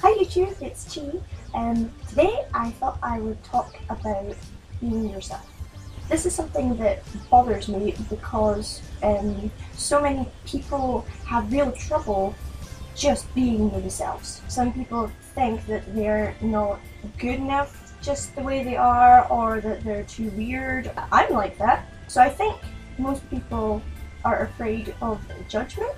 Hi YouTube, it's Chi, and today I thought I would talk about being yourself. This is something that bothers me because so many people have real trouble just being themselves. Some people think that they're not good enough just the way they are, or that they're too weird. I'm like that. So I think most people are afraid of judgment.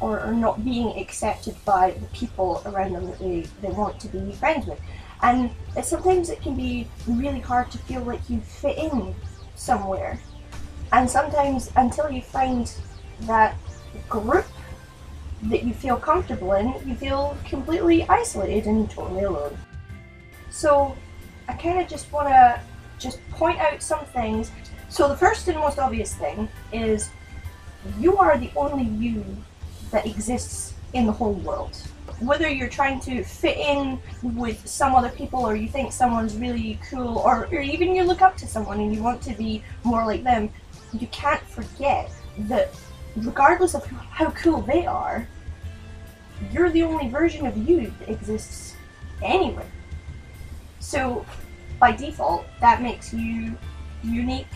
Or not being accepted by the people around them that they want to be friends with. And sometimes it can be really hard to feel like you fit in somewhere. And sometimes until you find that group that you feel comfortable in, you feel completely isolated and totally alone. So I kind of just want to point out some things. So the first and most obvious thing is you are the only you that exists in the whole world. Whether you're trying to fit in with some other people, or you think someone's really cool, or even you look up to someone and you want to be more like them, you can't forget that regardless of how cool they are, you're the only version of you that exists anyway. So by default, that makes you unique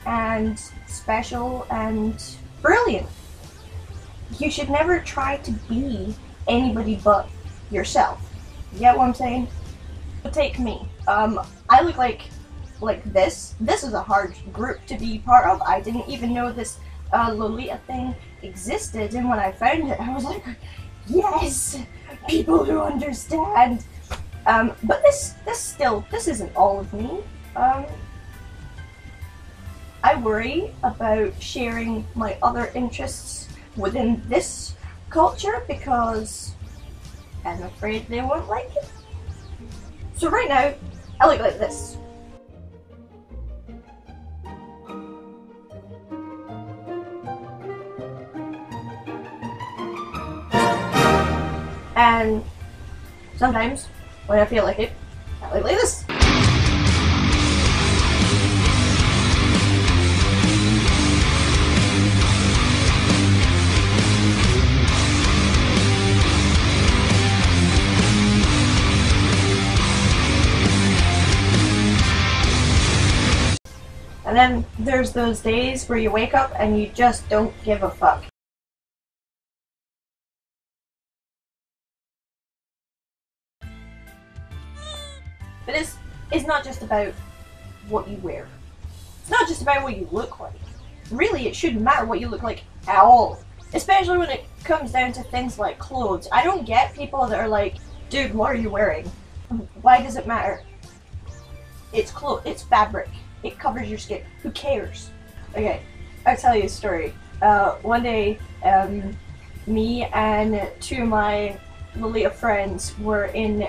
and special and brilliant. You should never try to be anybody but yourself. You get what I'm saying? Take me. I look like this. This is a hard group to be part of. I didn't even know this Lolita thing existed, and when I found it, I was like, yes, people who understand. But this isn't all of me. I worry about sharing my other interests within this culture because I'm afraid they won't like it. So right now, I look like this. And sometimes, when I feel like it, I look like this. And then there's those days where you wake up and you just don't give a fuck. But it's not just about what you wear. It's not just about what you look like. Really, it shouldn't matter what you look like at all. Especially when it comes down to things like clothes. I don't get people that are like, dude, what are you wearing? Why does it matter? It's clothes, it's fabric. It covers your skin. Who cares? Okay, I'll tell you a story. One day, me and two of my Lolita friends were in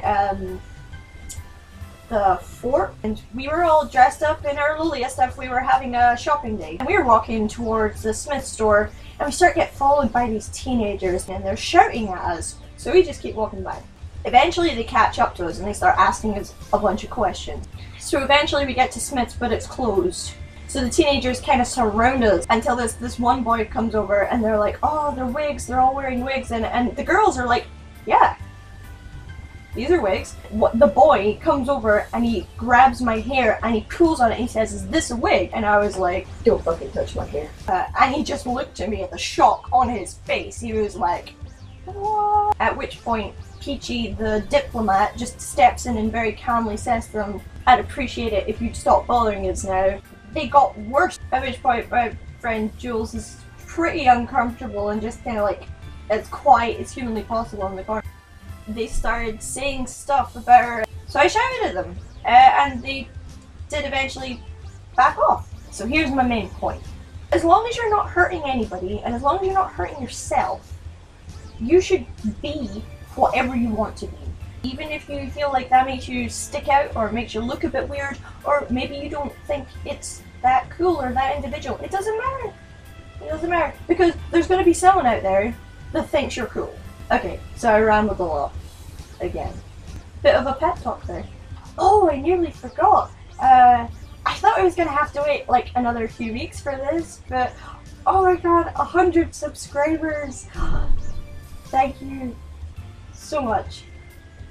the fort, and we were all dressed up in our Lolita stuff. We were having a shopping day, and we were walking towards the Smith store, and we start getting followed by these teenagers, and they're shouting at us. So we just keep walking by. Eventually they catch up to us and they start asking us a bunch of questions. So eventually we get to Smith's, but it's closed. So the teenagers kind of surround us until this one boy comes over and they're like, oh, they're wigs, they're all wearing wigs, and the girls are like, yeah, these are wigs. The boy comes over and he grabs my hair and he pulls on it and he says, is this a wig? And I was like, don't fucking touch my hair. And he just looked at me at the shock on his face. He was like, what? At which point, Kittie-chi, the diplomat, just steps in and very calmly says to them, I'd appreciate it if you'd stop bothering us now. They got worse. At which point my friend Jules is pretty uncomfortable and just kind of like as quiet as humanly possible in the corner. They started saying stuff about her, so I shouted at them, and they did eventually back off. So here's my main point. As long as you're not hurting anybody, and as long as you're not hurting yourself, you should be whatever you want to be. Even if you feel like that makes you stick out, or makes you look a bit weird, or maybe you don't think it's that cool or that individual, it doesn't matter. It doesn't matter, because there's going to be someone out there that thinks you're cool. Okay, so I rambled a lot. Again. Bit of a pep talk there. Oh, I nearly forgot. I thought I was going to have to wait like another few weeks for this, but oh my god, 100 subscribers! Thank you so much.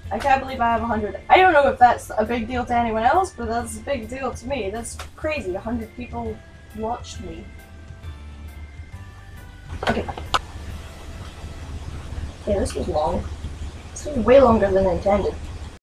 I can't believe I have 100. I don't know if that's a big deal to anyone else, but that's a big deal to me. That's crazy. 100 people watched me. Okay. Yeah, this was long. This was way longer than I intended.